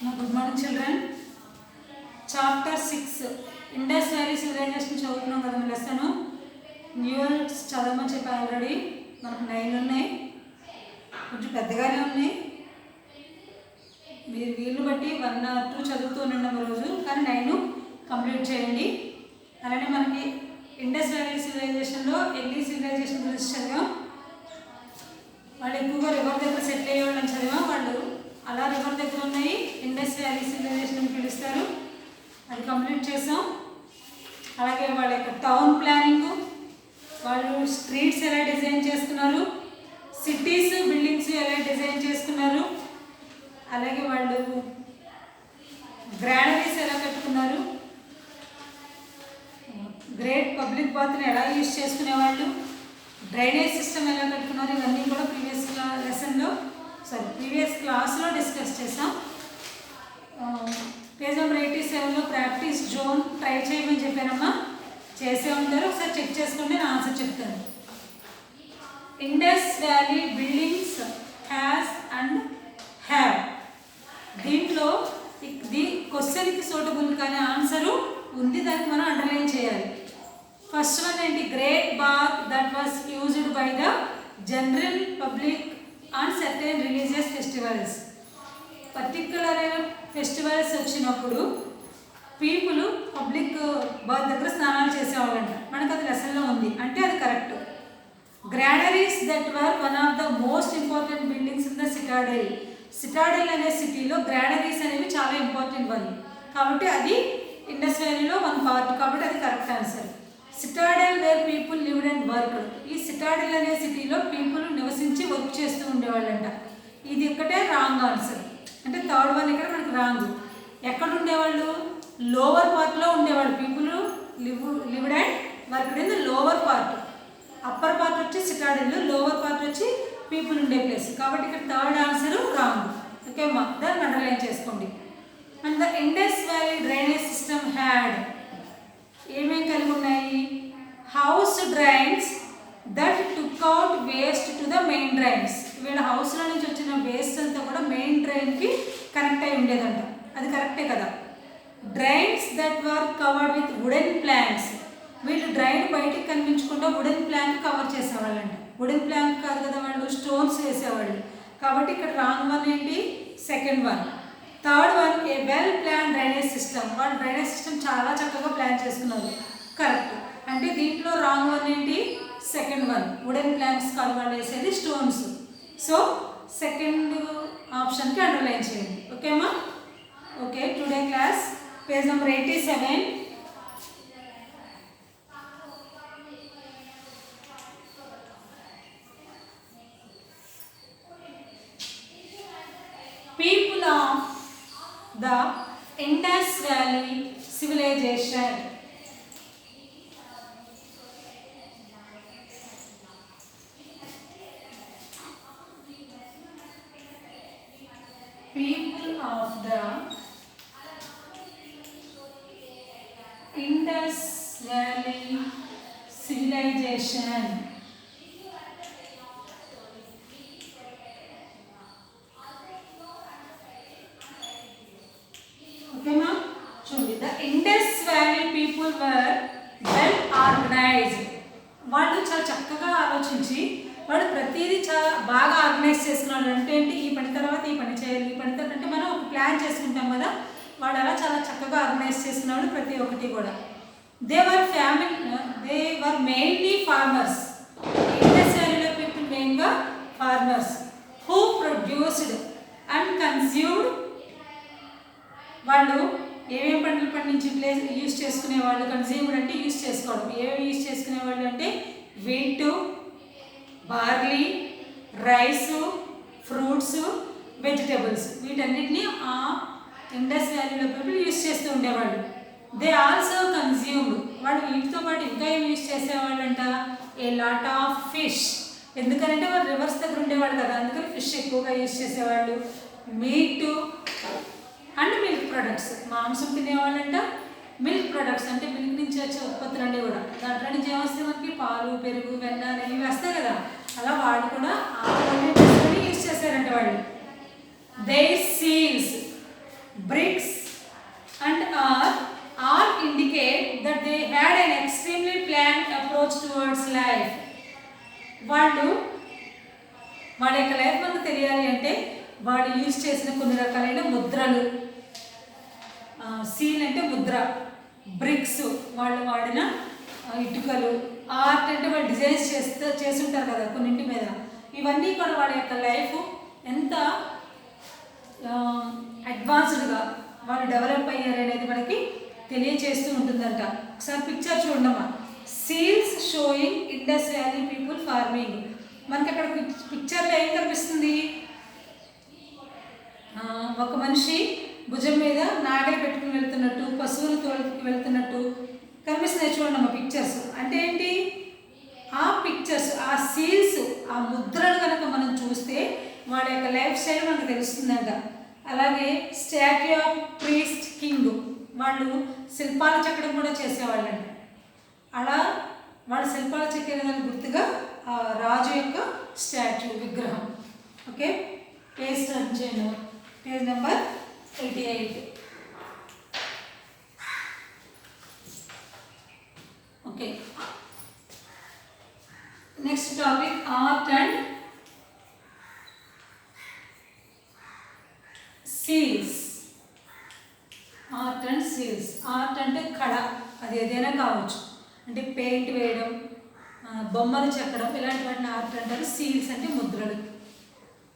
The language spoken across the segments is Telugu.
Good morning children. Chapter 6 Indus Valley Civilization చదువుతున్నాం కదా లెసన్. న్యూ వర్డ్స్ చదవమని చెప్పాను ఆల్రెడీ. మనకు 9 ఉన్నాయి, కొంచెం పెద్దగానే ఉన్నాయి. మీరు వీలు బట్టి 1 or 2 చదువుతూ ఉన్నాం రోజు, కానీ 9 కంప్లీట్ చేయండి. అలానే మనకి ఇండస్ వ్యాలీ సివిలైజేషన్లో ఎర్లీ సివిలైజేషన్ గురించి చదివాం. వాళ్ళు ఎక్కువగా రివర్ దగ్గర సెటిల్ అయ్యేవాళ్ళని చదివాం. వాళ్ళు అలా రివర్ దగ్గర ఉన్నాయి, ఇండస్ వ్యాలీ సివిలైజేషన్ అని పిలుస్తారు. అది కంప్లీట్ చేసాం. అలాగే వాళ్ళ యొక్క టౌన్ ప్లానింగ్, వాళ్ళు స్ట్రీట్స్ ఎలా డిజైన్ చేసుకున్నారు, సిటీస్ బిల్డింగ్స్ ఎలా డిజైన్ చేసుకున్నారు, అలాగే వాళ్ళు గ్రానరీస్ ఎలా కట్టుకున్నారు, గ్రేట్ పబ్లిక్ బాత్ని ఎలా యూజ్ చేసుకునేవాళ్ళు, డ్రైనేజ్ సిస్టమ్ ఎలా కట్టుకున్నారు, ఇవన్నీ కూడా ప్రీవియస్ క్లాస్లో డిస్కస్ చేసాం. పేజ్ నెంబర్ 87లో ప్రాక్టీస్ జోన్ ట్రై చేయమని చెప్పానమ్మా. చేసే ఉంటారు, ఒకసారి చెక్ చేసుకోండి, నేను ఆన్సర్ చెప్తాను. Indus valley buildings has and have. దీంట్లో ఇది క్వశ్చన్కి సూటబుల్ కానీ ఆన్సరు ఉంది, దానికి మనం అండర్లైన్ చేయాలి. ఫస్ట్ వన్ ఏంటి? Great bath that was used by the general public on certain religious festivals. Particular festivals వచ్చినప్పుడు పీపుల్ పబ్లిక్ బాత్ దగ్గర స్నానాలు చేసేవాళ్ళంట. మనకు అది లెసన్లో ఉంది, అంటే అది correct. Granaries that were one of the most important buildings in the citadel. Citadel అనే సిటీలో గ్రానరీస్ అనేవి చాలా ఇంపార్టెంట్ వన్, కాబట్టి అది ఇండస్ వ్యాలీలో 1 పార్ట్, కాబట్టి అది correct answer. Citadel where people lived and worked. ఈ సిటాడెల్ అనే సిటీలో పీపుల్ నివసించి వర్క్ చేస్తూ ఉండేవాళ్ళంట. ఇది ఒక్కటే రాంగ్ ఆన్సర్, అంటే థర్డ్ వన్ ఇక్కడ మనకు రాంగ్. ఎక్కడ ఉండేవాళ్ళు? లోవర్ పార్ట్లో ఉండేవాళ్ళు. People lived and worked in the lower part. Upper part వచ్చి సిటాడెల్, లోవర్ పార్ట్ వచ్చి పీపుల్ ఉండే ప్లేస్, కాబట్టి ఇక్కడ థర్డ్ ఆన్సర్ రాంగ్. ఓకే అమ్మా, దాన్ని అండర్లైన్ చేసుకోండి. And the Indus valley drainage system had ఏమేమి కలిగి ఉన్నాయి? House drains that took out waste to the main drains. వీళ్ళ హౌస్లో నుంచి వచ్చిన వేస్ట్ అంతా కూడా మెయిన్ డ్రైన్కి కనెక్ట్ అయి ఉండేదంట. అది కరెక్టే కదా. Drains that were covered with wooden planks. వీళ్ళు డ్రైన్ బయటికి కనిపించకుండా వుడెన్ ప్లాంక్ కవర్ చేసేవాళ్ళంట. వుడెన్ ప్లాంక్ కాదు కదా, వాళ్ళు స్టోన్స్ వేసేవాళ్ళు. కాబట్టి ఇక్కడ రాంగ్ వన్ ఏంటి? Second one. Third one, a well plan drainage system. వాళ్ళు డ్రైనేజ్ సిస్టమ్ చాలా చక్కగా ప్లాన్ చేసుకున్నారు, కరెక్ట్. అంటే దీంట్లో రాంగ్ వన్ ఏంటి? Second one. వుడెన్ ప్లాంక్స్ కాదు, వాళ్ళు వేసేది స్టోన్స్. సో సెకండ్ ఆప్షన్కి అండర్లైన్ చేయండి. ఓకేమ్మా? Okay, today class page number 87. People of the Indus Valley Civilization. People of the Indus Valley Civilization. ఓకేమా? చూడండి, the Indus valley people were well organised. వాళ్ళు చాలా చక్కగా ఆలోచించి వాళ్ళు ప్రతిదీ చాలా బాగా ఆర్గనైజ్ చేసుకున్నారు. అంటే ఏంటి? ఈ పని తర్వాత ఈ పని చేయాలి, ఈ పని తర్వాత అంటే మనం ఒక ప్లాన్ చేసుకుంటాం కదా, వాళ్ళు అలా చాలా చక్కగా ఆర్గనైజ్ చేసుకున్నాడు ప్రతి ఒక్కటి కూడా. They were mainly farmers. Indus వ్యాలీలో పీపుల్ మెయిన్గా farmers who produced and consumed. వాళ్ళు ఏమేమి పంటలు పండించి యూజ్ చేసుకునేవాళ్ళు? కన్స్యూమ్డ్ అంటే యూజ్ చేసుకోవడం. ఏమేమి యూజ్ చేసుకునేవాళ్ళు అంటే wheat, barley, rice, fruits, vegetables. వీటన్నిటిని ఆ ఇండస్ వ్యాలీలో పీపుల్ యూజ్ చేస్తూ ఉండేవాళ్ళు. They also consumed. వాళ్ళు వీటితో పాటు ఇంకా ఏం యూజ్ చేసేవాళ్ళు అంట? A lot of fish. ఎందుకంటే వాళ్ళు రివర్స్ దగ్గర ఉండేవాళ్ళు కదా, అందుకని ఫిష్ ఎక్కువగా యూజ్ చేసేవాళ్ళు. Meet and milk products. మాంసం తినేవాళ్ళంట. మిల్క్ ప్రొడక్ట్స్ అంటే మిల్క్ నుంచి వచ్చే ఉత్పత్తులు అన్నీ కూడా. దాంట్లో నుంచి ఏమొస్తాయి మనకి? పాలు, పెరుగు, వెన్న అనేవి వస్తాయి కదా, అలా వాళ్ళు కూడా ఆ యూజ్ చేశారంట వాళ్ళు. Their seals వాళ్ళ యొక్క లైఫ్ మనకు తెలియాలి అంటే వాళ్ళు యూజ్ చేసిన కొన్ని రకాలైన ముద్రలు, సీల్ అంటే ముద్ర, బ్రిక్స్ వాళ్ళు వాడిన ఇటుకలు, ఆర్ట్ అంటే వాళ్ళు డిజైన్స్ చేస్తుంటారు కదా కొన్నింటి మీద, ఇవన్నీ కూడా వాళ్ళ యొక్క లైఫ్ ఎంత అడ్వాన్స్డ్గా వాళ్ళు డెవలప్ అయ్యారు అనేది మనకి తెలియచేస్తూ ఉంటుందంట. ఒకసారి పిక్చర్ చూడమ్మా. Seals showing Indus valley people farming. మనకి అక్కడ పిక్చర్లో ఏం కనిపిస్తుంది? ఒక మనిషి భుజం మీద నాగలి పెట్టుకుని వెళ్తున్నట్టు, పశువులు తోలుకు వెళ్తున్నట్టు కనిపిస్తున్నాయి చూడమ్మా పిక్చర్స్. అంటే ఏంటి? ఆ పిక్చర్స్, ఆ సీల్స్, ఆ ముద్రలు కనుక మనం చూస్తే వాళ్ళ యొక్క లైఫ్ స్టైల్ మనకు తెలుస్తుందంట. అలాగే స్టాట్యూ ఆఫ్ ప్రీస్ట్ కింగ్, వాళ్ళు శిల్పాలు చెక్కడం కూడా చేసేవాళ్ళంట. అలా వాళ్ళు శిల్పాలు చెక్కేదానికి గుర్తుగా రాజు యొక్క స్టాట్యూ, విగ్రహం. ఓకే, పేజ్ టర్న్ చేయండి, page number 88. Okay, next topic art and seals. Art and seals. Art అంటే కళ, అది ఏదైనా కావచ్చు, అంటే పెయింట్ వేయడం, బొమ్మలు చెక్కడం, ఇలాంటి వాటిని ఆర్ట్ అంటారు. సీల్స్ అంటే ముద్రలు.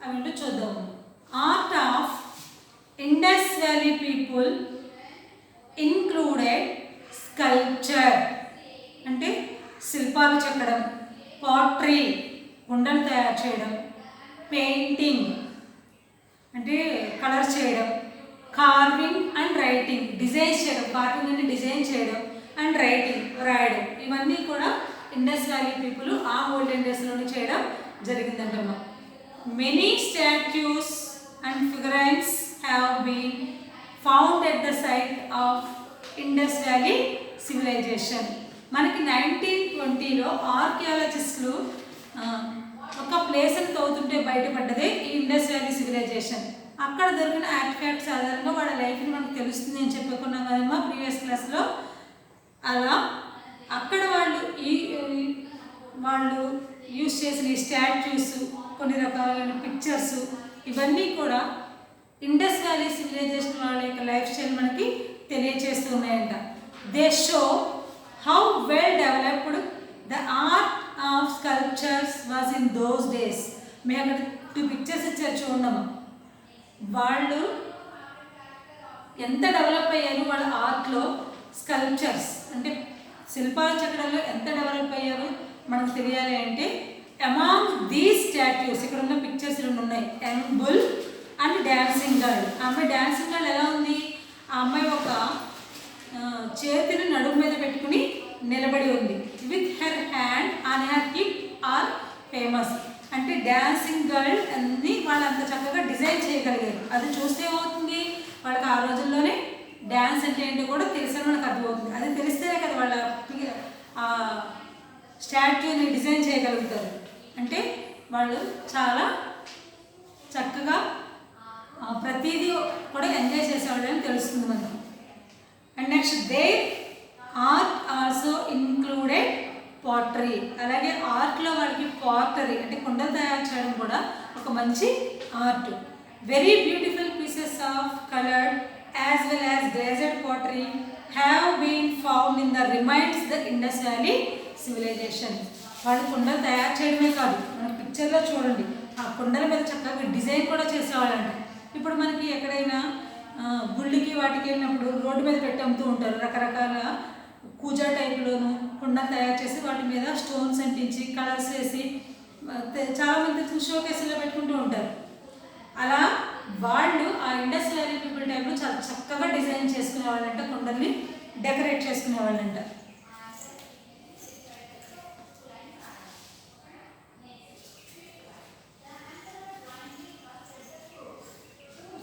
అవేంటో చూద్దాము. Art of Indus valley people included sculpture, అంటే శిల్పాలు చెక్కడం, పాట్రీ కుండలు తయారు చేయడం, పెయింటింగ్ అంటే కలర్ చేయడం, కార్వింగ్ అండ్ రైటింగ్ డిజైన్స్ చేయడం, కార్వింగ్ అంటే డిజైన్ చేయడం, అండ్ రైటింగ్ రాయడం, ఇవన్నీ కూడా ఇండస్ వ్యాలీ పీపుల్ ఆ ఓల్డెన్ డేస్లోనే చేయడం జరిగిందంటమ్మా. Many statues and figurines have been found at the site of Indus valley civilisation. మనకి 1920లో ఆర్కియాలజిస్టులు ఒక ప్లేస్ని తవ్వుతుంటే బయటపడ్డదే ఈ ఇండస్ వ్యాలీ సివిలైజేషన్. అక్కడ దొరికిన ఆర్టిఫాక్ట్స్ ఆధారంగా వాళ్ళ లైఫ్ని మనకు తెలుస్తుంది అని చెప్పుకున్నాం కదమ్మా ప్రీవియస్ క్లాస్లో. అలా అక్కడ వాళ్ళు యూజ్ చేసిన ఈ స్టాట్యూస్, కొన్ని రకాలైన పిక్చర్స్, ఇవన్నీ కూడా ఇండస్ వ్యాలీ సివిలైజేషన్ వాళ్ళ యొక్క లైఫ్ స్టైల్ మనకి తెలియచేస్తూ ఉన్నాయంట. They show how well developed the art of sculptures was in those days. మేము అక్కడ 2 పిక్చర్స్ ఇచ్చారు చూడమ్మా. వాళ్ళు ఎంత డెవలప్ అయ్యారు వాళ్ళ ఆర్ట్లో, స్కల్ప్చర్స్ అంటే శిల్పాలు చెక్కడంలో ఎంత డెవలప్ అయ్యారు మనకు తెలియాలి అంటే, అమాంగ్ దీస్ స్టాట్యూస్, ఇక్కడ ఉన్న పిక్చర్స్ 2 ఉన్నాయి, young bull and dancing girl. ఆ అమ్మాయి డాన్సింగ్ గర్ల్ ఎలా ఉంది? ఆ అమ్మాయి ఒక చేతిని నడుము మీద పెట్టుకుని నిలబడి ఉంది. With her hand on her hip are famous. అంటే డాన్సింగ్ గర్ల్ అన్ని వాళ్ళు అంత చక్కగా డిజైన్ చేయగలిగారు. అది చూస్తే ఏమవుతుంది, వాళ్ళకి ఆ రోజుల్లోనే డ్యాన్స్ అంటే ఏంటో కూడా తెలిసిన మనకు అర్థమవుతుంది. అది తెలిస్తేనే కదా వాళ్ళ స్టాట్యూని డిజైన్ చేయగలుగుతారు. అంటే వాళ్ళు చాలా చక్కగా ప్రతిదీ కూడా ఎంజాయ్ చేసేవాళ్ళని తెలుస్తుంది మనకు. And next they art also included pottery. అలాగే ఆర్ట్లో వాళ్ళకి పాటరీ అంటే కుండలు తయారు చేయడం కూడా ఒక మంచి art. Very beautiful pieces of coloured as well as glazed pottery have been found in the remains the Indus Valley civilization. వాళ్ళు కుండలు తయారు చేయడమే కాదు, మన పిక్చర్లో చూడండి ఆ కుండల మీద చక్కగా డిజైన్ కూడా చేసేవాళ్ళంట. ఇప్పుడు మనకి ఎక్కడైనా గుళ్ళకి వాటికి వెళ్ళినప్పుడు రోడ్డు మీద పెట్టి అమ్ముతూ ఉంటారు. రకరకాల కూజా టైప్లోను కుండలు తయారు చేసి వాటి మీద స్టోన్స్ అంటించి కలర్స్ వేసి చాలామంది షో కేసుల్లో పెట్టుకుంటూ ఉంటారు. అలా వాళ్ళు ఆ ఇండస్ వ్యాలీ పీపుల్ టైంలో చాలా చక్కగా డిజైన్ చేసుకునే వాళ్ళంట, కుండల్ని డెకరేట్ చేసుకునే వాళ్ళంట.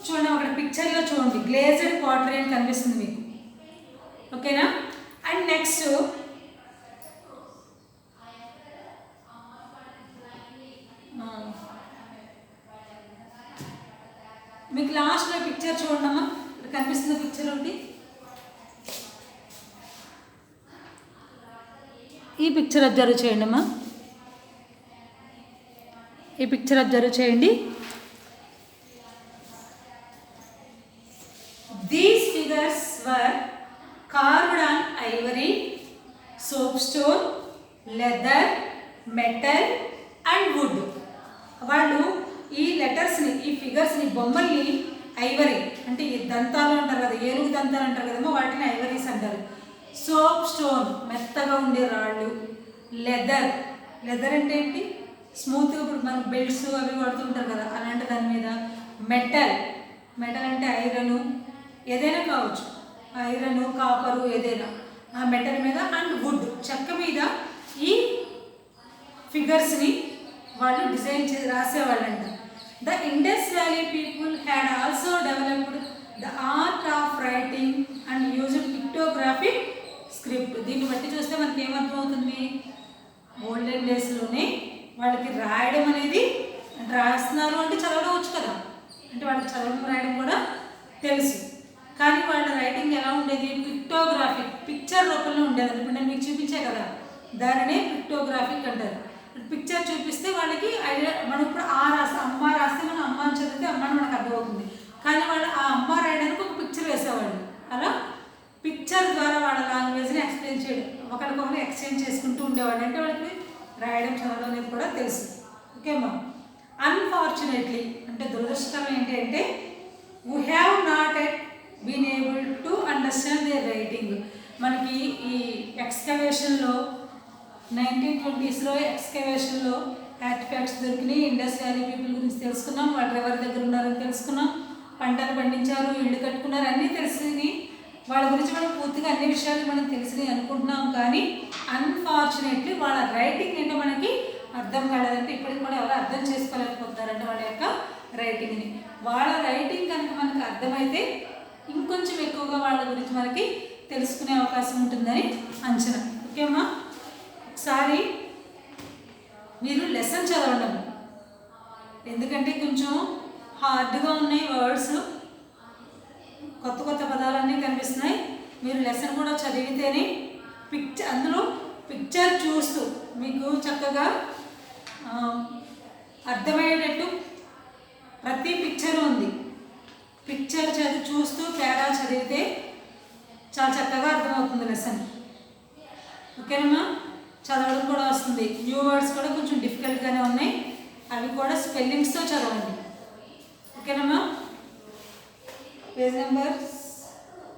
చూడండి అక్కడ పిక్చర్లో చూడండి, గ్లేజ్డ్ పాటరీ అని కనిపిస్తుంది మీకు. ఓకేనా? అండ్ నెక్స్ట్ మీకు లాస్ట్లో పిక్చర్ చూడమ్మా, ఇక్కడ కనిపిస్తున్న పిక్చర్ ఒకటి. ఈ పిక్చర్ అబ్జర్వ్ చేయండి అమ్మా. ఈ పిక్చర్ అబ్జర్వ్ చేయండి. These figures were carved on ivory, soapstone, leather, metal and wood. వాళ్ళు ఈ లెటర్స్ని, ఈ ఫిగర్స్ని, బొమ్మల్ని ఐవరీ అంటే ఈ దంతాలు అంటారు కదా, ఏనుగు దంతాలు అంటారు కదమ్మా, వాటిని ఐవరీస్ అంటారు. సోప్ స్టోన్ మెత్తగా ఉండే రాళ్ళు, లెదర్, లెదర్ అంటే ఏంటి, స్మూత్గా ఇప్పుడు మన బెల్ట్స్ అవి వాడుతుంటారు కదా అలాంటి దాని మీద. మెటల్, మెటల్ అంటే ఐరను, ఏదైనా కావచ్చు, ఐరన్, కాపరు, ఏదైనా ఆ మెటల్ మీద. అండ్ వుడ్, చెక్క మీద ఈ ఫిగర్స్ని వాళ్ళు డిజైన్ చేసి రాసేవాళ్ళంట. The Indus valley people had also developed the art of writing and used pictographic script. దీన్ని బట్టి చూస్తే మనకి ఏమర్థమవుతుంది, ఓల్డెన్ డేస్లోనే వాళ్ళకి రాయడం అనేది, రాస్తున్నారు అంటే చదవడం వచ్చు కదా, అంటే వాళ్ళకి చదవడం రాయడం కూడా తెలుసు. కానీ వాళ్ళ రైటింగ్ ఎలా ఉండేది, పిక్టోగ్రాఫిక్, పిక్చర్ రూపంలో ఉండేది. ఇప్పుడు నేను మీకు చూపించే కదా, దానినే పిక్టోగ్రాఫిక్ అంటారు. పిక్చర్ చూపిస్తే వాళ్ళకి ఐడియా, మనం ఇప్పుడు ఆ రాస్తే, అమ్మ రాస్తే మనం అమ్మ అని చదివితే అమ్మ అని మనకు అర్థమవుతుంది. కానీ వాళ్ళు ఆ అమ్మ రాయడానికి ఒక పిక్చర్ వేసేవాళ్ళు. అలా పిక్చర్ ద్వారా వాళ్ళ లాంగ్వేజ్ని ఎక్స్ప్లెయిన్ చేయడం, ఒకరికొకరు ఎక్స్చేంజ్ చేసుకుంటూ ఉండేవాళ్ళు. అంటే వాళ్ళకి రాయడం చదవడం అనేది కూడా తెలుసు. ఓకేమ్మా. అన్ఫార్చునేట్లీ అంటే దురదృష్టకరం ఏంటి అంటే, we have not yet been able to understand their writing. మనకి ఈ ఎక్స్కవేషన్లో 1920s ఎక్స్కవేషన్లో ఆర్టిఫాక్ట్స్ దొరికినాయి. ఇండస్ వ్యాలీ పీపుల్ గురించి తెలుసుకున్నాం, వాళ్ళు ఎవరి దగ్గర ఉన్నారని తెలుసుకున్నాం, పంటలు పండించారు, ఇళ్ళు కట్టుకున్నారు, అన్నీ తెలిసినాయి. వాళ్ళ గురించి మనం పూర్తిగా అన్ని విషయాలు మనం తెలిసినాయి అనుకుంటున్నాం. కానీ అన్ఫార్చునేట్లీ వాళ్ళ రైటింగ్ ఏంటో మనకి అర్థం కాలేదంటే, ఇప్పటికి కూడా ఎవరు అర్థం చేసుకోలేకపోతున్నారంటే వాళ్ళ యొక్క రైటింగ్ని. వాళ్ళ రైటింగ్ కనుక మనకు అర్థమైతే ఇంకొంచెం ఎక్కువగా వాళ్ళ గురించి మనకి తెలుసుకునే అవకాశం ఉంటుందని అంచనా. ఓకేమ్మా. ఒకసారి మీరు లెసన్ చదవండి, ఎందుకంటే కొంచెం హార్డ్గా ఉన్నాయి వర్డ్స్, కొత్త కొత్త పదాలన్నీ కనిపిస్తున్నాయి. మీరు లెసన్ కూడా చదివితేనే పిక్చర్, అందులో పిక్చర్ చూస్తూ మీకు చక్కగా అర్థమయ్యేటట్టు ప్రతి పిక్చర్ ఉంది. పిక్చర్ చూస్తూ పేరా చదివితే చాలా చక్కగా అర్థమవుతుంది లెసన్. ఓకేనమ్మా. చదవడం కూడా వస్తుంది. న్యూ వర్డ్స్ కూడా కొంచెం డిఫికల్ట్గానే ఉన్నాయి, అవి కూడా స్పెల్లింగ్స్తో చదవండి. ఓకేనమ్మా. పేజ్ నెంబర్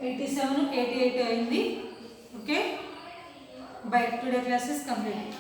87, 88 అయింది. Okay. By today class is complete.